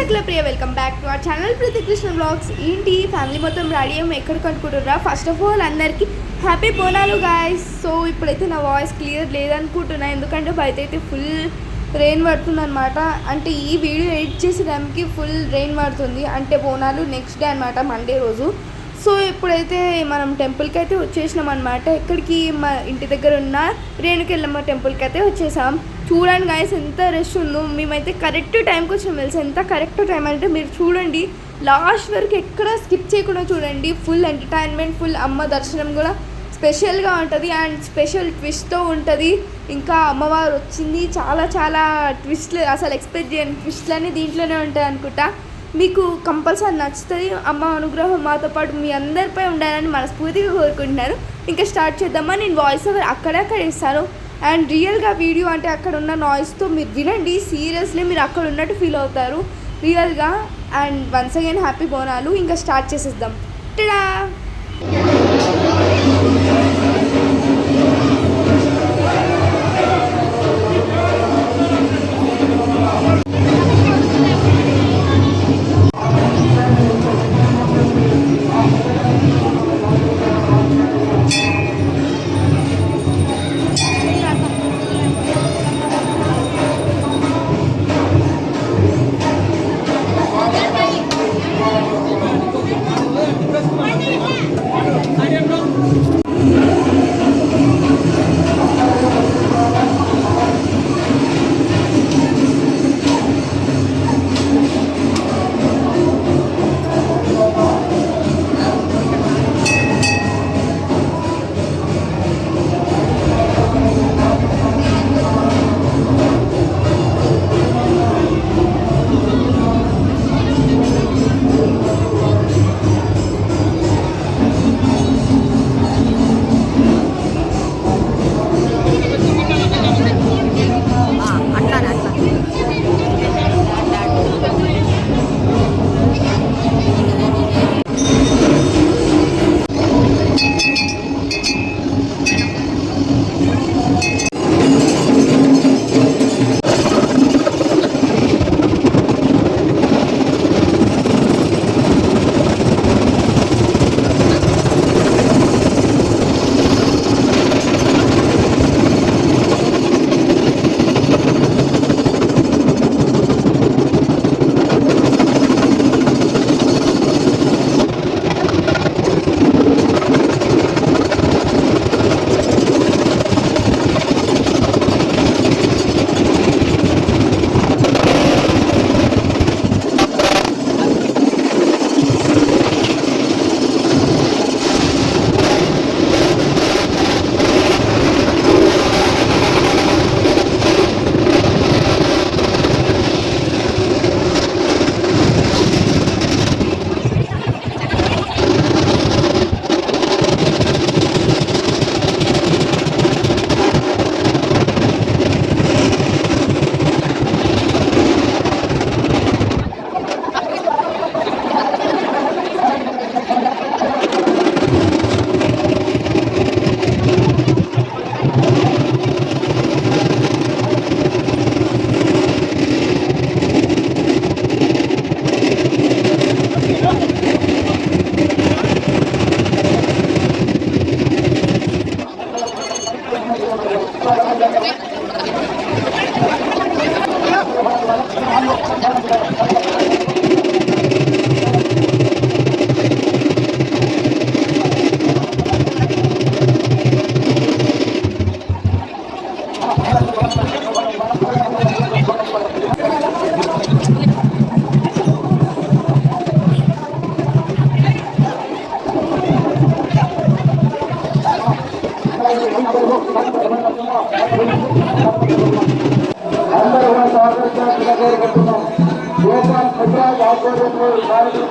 అట్లా Priya welcome back to our channel Pratikrishna vlogs. ఏంటి family మొత్తం రెడీ అయ్యాం, ఎక్కడికి అనుకుంటున్నారా? ఫస్ట్ ఆఫ్ ఆల్ అందరికీ హ్యాపీ బోనాలు గాయస్. సో ఇప్పుడైతే నా వాయిస్ క్లియర్ లేదనుకుంటున్నా, ఎందుకంటే బయట అయితే ఫుల్ రెయిన్ పడుతుంది అనమాట. అంటే ఈ వీడియో ఎడిట్ చేసే టైంకి ఫుల్ రెయిన్ పడుతుంది, అంటే బోనాలు నెక్స్ట్ డే అనమాట, మండే రోజు. సో ఇప్పుడైతే మనం టెంపుల్కి అయితే వచ్చేసినాం అనమాట. ఎక్కడికి? మా ఇంటి దగ్గర ఉన్న రేణుకెళ్ళమ్మ టెంపుల్కి అయితే వచ్చేసాం. చూడండి గాయస్ ఎంత రష్ ఉందో. మేమైతే కరెక్ట్ టైంకి వచ్చాం తెలుసు. ఎంత కరెక్ట్ టైం అంటే మీరు చూడండి, లాస్ట్ వరకు ఎక్కడ స్కిప్ చేయకుండా చూడండి. ఫుల్ ఎంటర్టైన్మెంట్, ఫుల్ అమ్మ దర్శనం కూడా స్పెషల్గా ఉంటుంది అండ్ స్పెషల్ ట్విస్ట్తో ఉంటుంది. ఇంకా అమ్మవారు వచ్చింది, చాలా చాలా ట్విస్ట్లు, అసలు ఎక్స్పెక్ట్ చేయని ట్విస్ట్లన్నీ దీంట్లోనే ఉంటాయి అనుకుంటా. మీకు కంపల్సరీ నచ్చుతుంది. అమ్మ అనుగ్రహం మాతో పాటు మీ అందరిపై ఉండాలని మనస్ఫూర్తిగా కోరుకుంటున్నాను. ఇంకా స్టార్ట్ చేద్దామా. నేను వాయిస్ ఓవర్ అక్కడక్కడ ఇస్తాను అండ్ రియల్గా వీడియో అంటే అక్కడ ఉన్న నాయిస్తో మీరు వినండి. సీరియస్లీ మీరు అక్కడ ఉన్నట్టు ఫీల్ అవుతారు రియల్గా. And once again happy Bonalu. ఇంకా స్టార్ట్ చేసేద్దాం. టడా.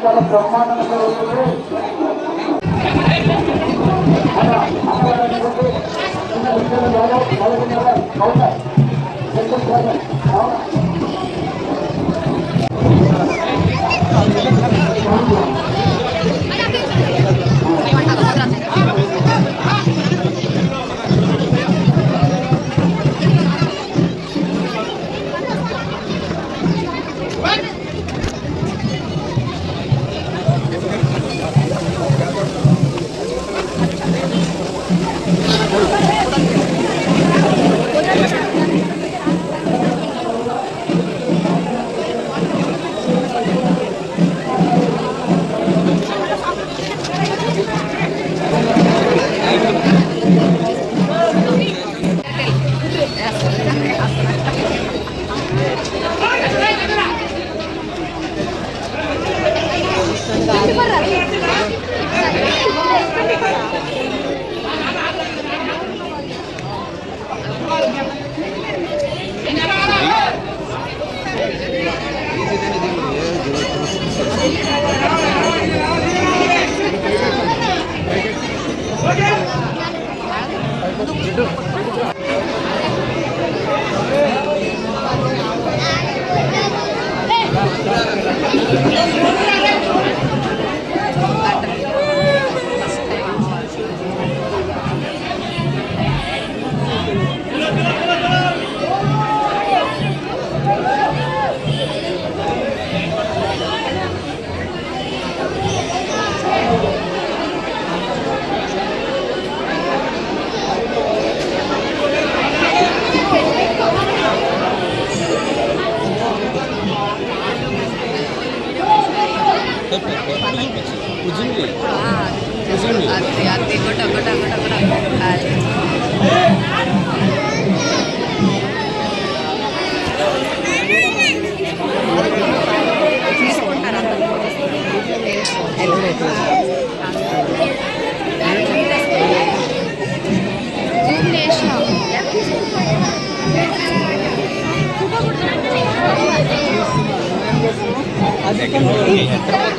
చాలా బ్రహ్మాండంగా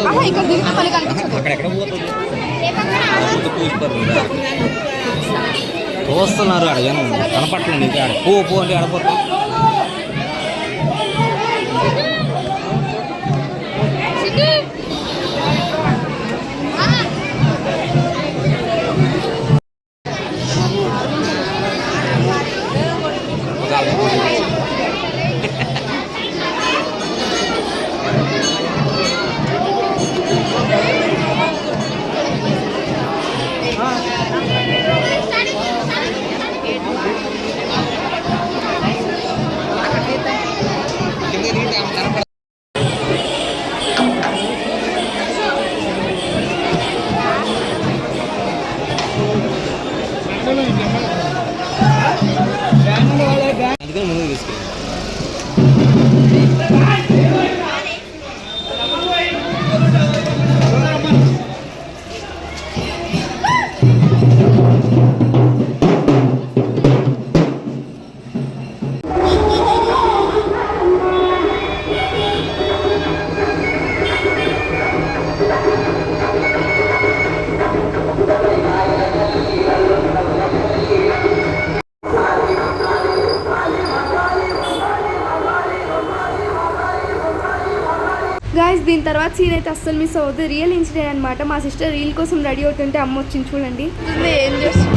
ఆహా, ఇక్కడ దిగితే మళ్ళీ కనిపించదు. అక్కడెక్కడ పోతుంది చూస్తున్నారు అడగను కనపట్లేదు ఇంకా పో పో అంటే ఆడపోతాం అందుకని ముందుకు తీసుకెళ్ళి గాయస్ దీని తర్వాత సీన్ అయితే అస్సలు మిస్ అవ్వద్దు. రియల్ ఇన్సిడెంట్ అనమాట. మా సిస్టర్ రీల్ కోసం రెడీ అవుతుంటే అమ్మ వచ్చింది చూడండి. ఏం చేస్తుంది?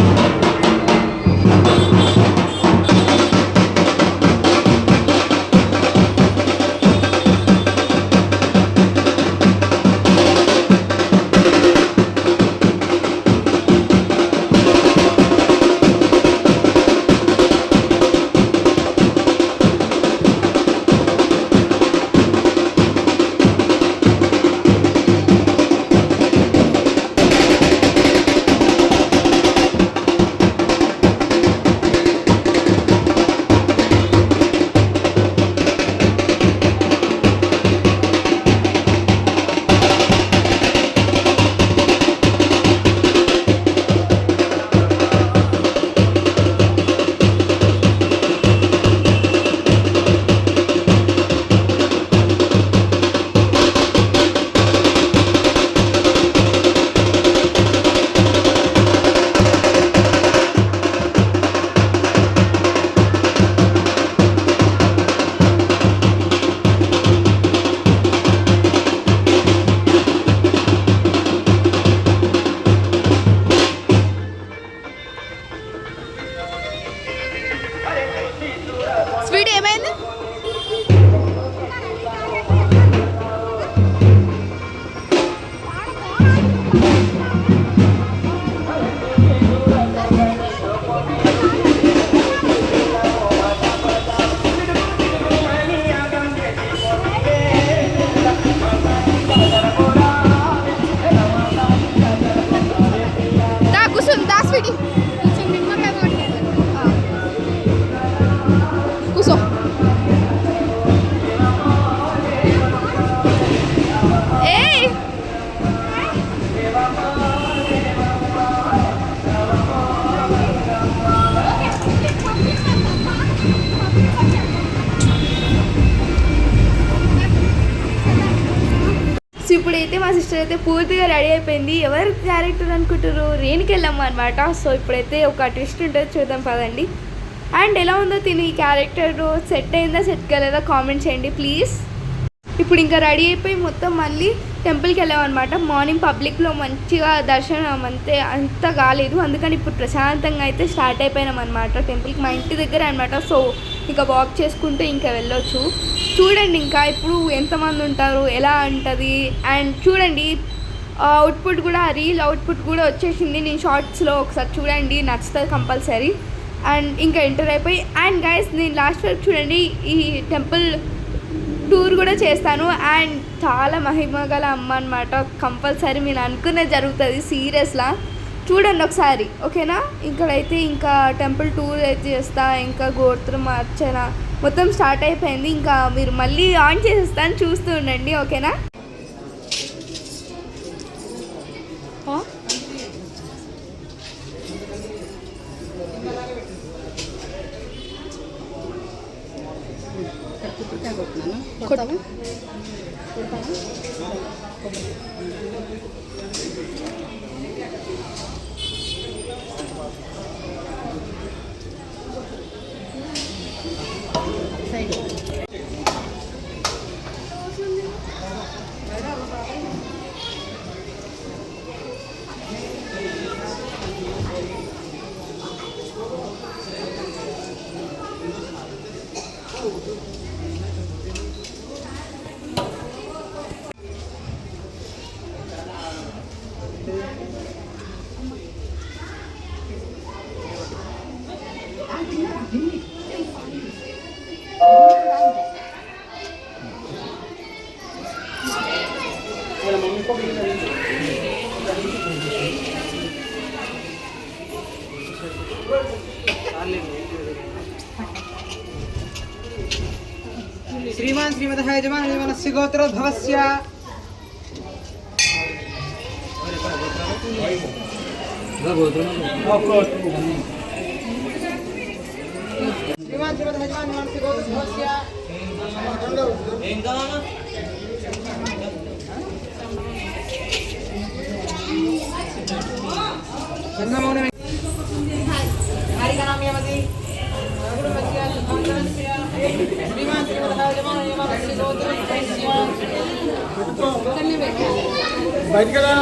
స్వీట్ ఏమైంది? దా కూర్చొని దా స్వీటీ కూర్చో. ఏయ్ సో ఇప్పుడైతే మా సిస్టర్ అయితే పూర్తిగా రెడీ అయిపోయింది. ఎవరు క్యారెక్టర్ అనుకుంటారు? రేణుకి వెళ్ళాము అనమాట. సో ఇప్పుడైతే ఒక ట్విస్ట్ ఉంటుంది, చూద్దాం పదండి. అండ్ ఎలా ఉందో తిని ఈ క్యారెక్టర్ సెట్ అయిందా సెట్ కాలేదా కామెంట్ చేయండి ప్లీజ్. ఇప్పుడు ఇంకా రెడీ అయిపోయి మొత్తం మళ్ళీ టెంపుల్కి వెళ్ళామన్నమాట. మార్నింగ్ పబ్లిక్లో మంచిగా దర్శనం అంత కాలేదు, అందుకని ఇప్పుడు ప్రశాంతంగా అయితే స్టార్ట్ అయిపోయినాం అనమాట టెంపుల్కి. మా ఇంటి దగ్గర అనమాట. సో ఇంకా వాక్ చేసుకుంటూ ఇంకా వెళ్ళొచ్చు. చూడండి ఇంకా ఇప్పుడు ఎంతమంది ఉంటారు, ఎలా ఉంటుంది. అండ్ చూడండి అవుట్పుట్ కూడా, రీల్ అవుట్పుట్ కూడా వచ్చేసింది. నేను షార్ట్స్లో ఒకసారి చూడండి, నచ్చుతుంది కంపల్సరీ. అండ్ ఇంకా ఎంటర్ అయిపోయి అండ్ గైస్ నేను లాస్ట్ వరకు చూడండి, ఈ టెంపుల్ టూర్ కూడా చేస్తాను. అండ్ చాలా మహిమ గల అమ్మ అనమాట. కంపల్సరీ మీరు అనుకునే జరుగుతుంది సీరియస్లా. చూడండి ఒకసారి ఓకేనా. ఇక్కడైతే ఇంకా టెంపుల్ టూర్ అయితే చేస్తా, ఇంకా గోత్రం అర్చన మొత్తం స్టార్ట్ అయిపోయింది. ఇంకా మీరు మళ్ళీ ఆన్ చేసేస్తాను, చూస్తూ ఉండండి ఓకేనా. కొబ్బరికాయ కొట్టినాను. కొడతావా? సైడ్ श्रीमान श्रीमतः यजमानस्य गोत्रोद्भवस्य श्रीमान श्रीमतः यजमानस्य गोत्रोद्भवस्य चंद्रमौन हरिकनाम्यवति श्रीमान श्रीमतः यजमानस्य गोत्रोद्भवस्य బయటికి రా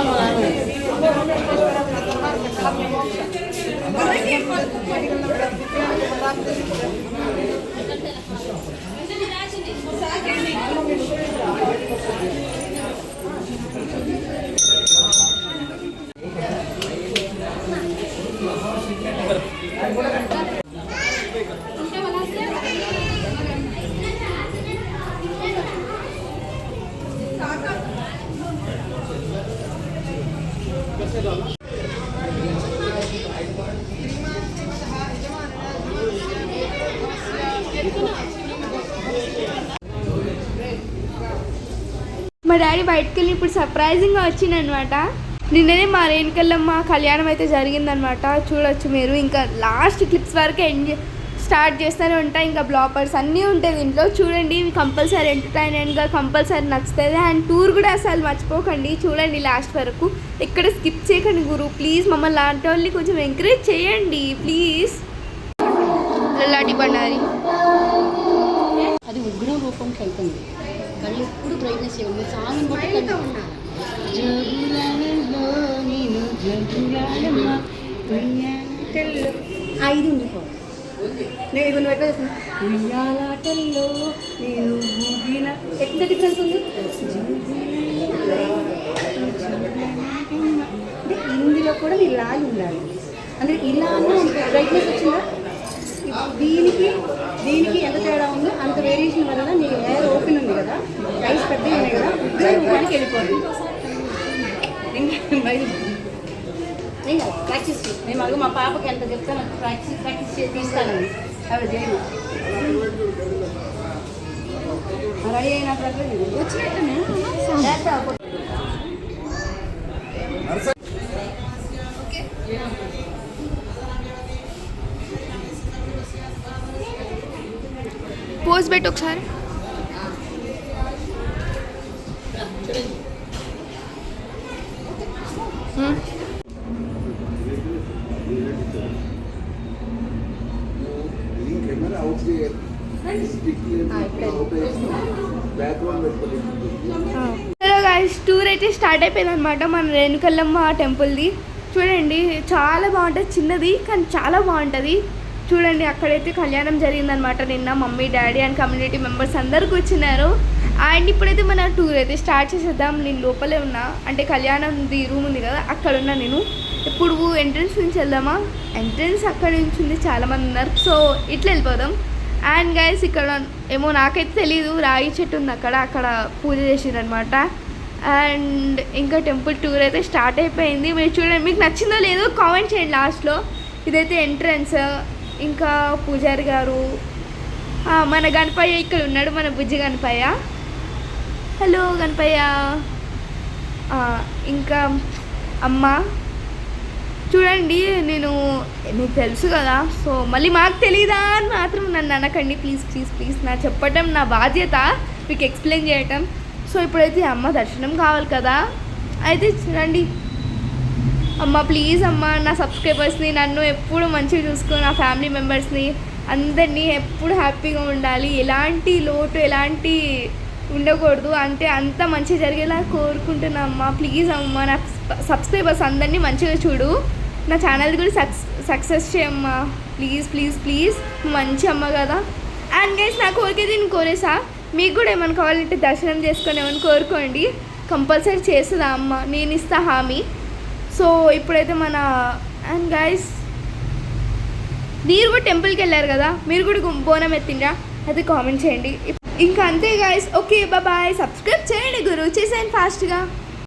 మా డాడీ బయటకు వెళ్ళి ఇప్పుడు సర్ప్రైజింగ్గా వచ్చిందనమాట. నిన్ననే మా రేణుకల్లమ్మ కళ్యాణం అయితే జరిగిందనమాట. చూడొచ్చు మీరు. ఇంకా లాస్ట్ క్లిప్స్ వరకు స్టార్ట్ చేస్తూనే ఉంటాయి. ఇంకా బ్లాపర్స్ అన్నీ ఉంటాయి దీంట్లో. చూడండి, ఇవి కంపల్సరీ ఎంటర్టైన్మెంట్గా కంపల్సరీ నచ్చుతుంది. అండ్ టూర్ కూడా అసలు మర్చిపోకండి. చూడండి లాస్ట్ వరకు, ఎక్కడ స్కిప్ చేయకండి గురు. ప్లీజ్ మమ్మల్ని లాంటి వాళ్ళని కొంచెం ఎంకరేజ్ చేయండి ప్లీజ్. లలాటి బండారి అది ఉగ్ర రూపంకి వెళ్తుంది. కళ్ళు ఎప్పుడు బ్రైట్నెస్ ఇవ్వండి. సాంగ్ బట్టి ఐదు ఉండిపో. నేను నువ్వు ఎట్లా చేస్తున్నా ఉయ్యాలాటల్లో నేను ఊగిన ఎంత డిఫరెన్స్ ఉంది. అంటే ఇందులో కూడా నీ లాగి ఉండాలి. అంటే ఇలా బ్రైట్నెస్ వచ్చిందా. దీనికి దీనికి ఎంత తేడా ఉందో అంత వేరియేషన్ వల్ల నీ హెయిర్ ఓపెన్ ఉంది కదా, ఐస్ పెద్దగా ఉన్నాయి కదా, ఉగ్ర రూపానికి వెళ్ళిపోతుంది. నేను ప్రాక్టీస్ నేను అడుగు మా పాపకి ఎంత చెప్తాను ప్రాక్టీస్ చేసి తీస్తానండి. అవి చేయను రెడీ అయినప్పుడు వచ్చినట్టు పోజ్ పెట్టు ఒకసారి. హలో గైస్, టూర్ అయితే స్టార్ట్ అయిపోయింది అనమాట మన రేణుకల్లమ్మ టెంపుల్ది. చూడండి చాలా బాగుంటుంది. చిన్నది కానీ చాలా బాగుంటుంది. చూడండి అక్కడైతే కళ్యాణం జరిగిందనమాట నిన్న. Mummy daddy and community members అందరు కూర్చున్నారు. అండ్ ఇప్పుడైతే మన టూర్ అయితే స్టార్ట్ చేసేద్దాం. నేను లోపలే ఉన్నా, అంటే కళ్యాణంది రూమ్ ఉంది కదా అక్కడ ఉన్నా నేను. ఇప్పుడు ఎంట్రన్స్ నుంచి వెళ్దామా? ఎంట్రన్స్ అక్కడ నుంచి ఉంది, చాలామంది ఉన్నారు. సో ఇట్లా వెళ్ళిపోదాం. అండ్ గైస్ ఇక్కడ ఏమో నాకైతే తెలీదు, రాగి చెట్టు ఉంది అక్కడ, అక్కడ పూజ చేసిరనమాట. అండ్ ఇంకా టెంపుల్ టూర్ అయితే స్టార్ట్ అయిపోయింది. మీరు చూడండి, మీకు నచ్చిందో లేదో కామెంట్ చేయండి లాస్ట్లో. ఇదైతే ఎంట్రన్స్. ఇంకా పూజారి గారు, మన గణపయ్య ఇక్కడ ఉన్నాడు, మన బుజ్జి గణపయ్య. హలో గణపయ్య. ఇంకా అమ్మ. చూడండి, నేను మీకు తెలుసు కదా, సో మళ్ళీ మాకు తెలీదా అని మాత్రం నన్ను అనకండి ప్లీజ్ ప్లీజ్ ప్లీజ్. నా చెప్పటం నా బాధ్యత మీకు ఎక్స్ప్లెయిన్ చేయటం. సో ఇప్పుడైతే అమ్మ దర్శనం కావాలి కదా, అయితే రండి. అమ్మ ప్లీజ్ అమ్మ, నా సబ్స్క్రైబర్స్ని నన్ను ఎప్పుడు మంచిగా చూసుకో, నా ఫ్యామిలీ మెంబర్స్ని అందరినీ ఎప్పుడు హ్యాపీగా ఉండాలి, ఎలాంటి లోటు ఎలాంటి ఉండకూడదు, అంటే అంత మంచి జరిగేలా కోరుకుంటున్నా అమ్మ. ప్లీజ్ అమ్మ, నా సబ్స్క్రైబర్స్ అందరినీ మంచిగా చూడు, నా ఛానల్ కూడా సక్సెస్ చేయమ్మా ప్లీజ్ ప్లీజ్ ప్లీజ్. మంచి అమ్మ కదా. అండ్ గైస్ నా కోరిక నేను కోరేసా, మీకు కూడా ఏమైనా కావాలంటే దర్శనం చేసుకొని ఏమైనా కోరుకోండి, కంపల్సరీ చేస్తుందా అమ్మ, నేను ఇస్తా హామీ. సో ఇప్పుడైతే మన అండ్ గైస్ మీరు కూడా టెంపుల్కి వెళ్ళారు కదా, మీరు కూడా బోనం ఎత్తిండ్రా, అది కామెంట్ చేయండి. ఇంకా అంతే గైస్, ఓకే బాయ్. సబ్స్క్రైబ్ చేయండి గురు, చేసేయండి ఫాస్ట్గా.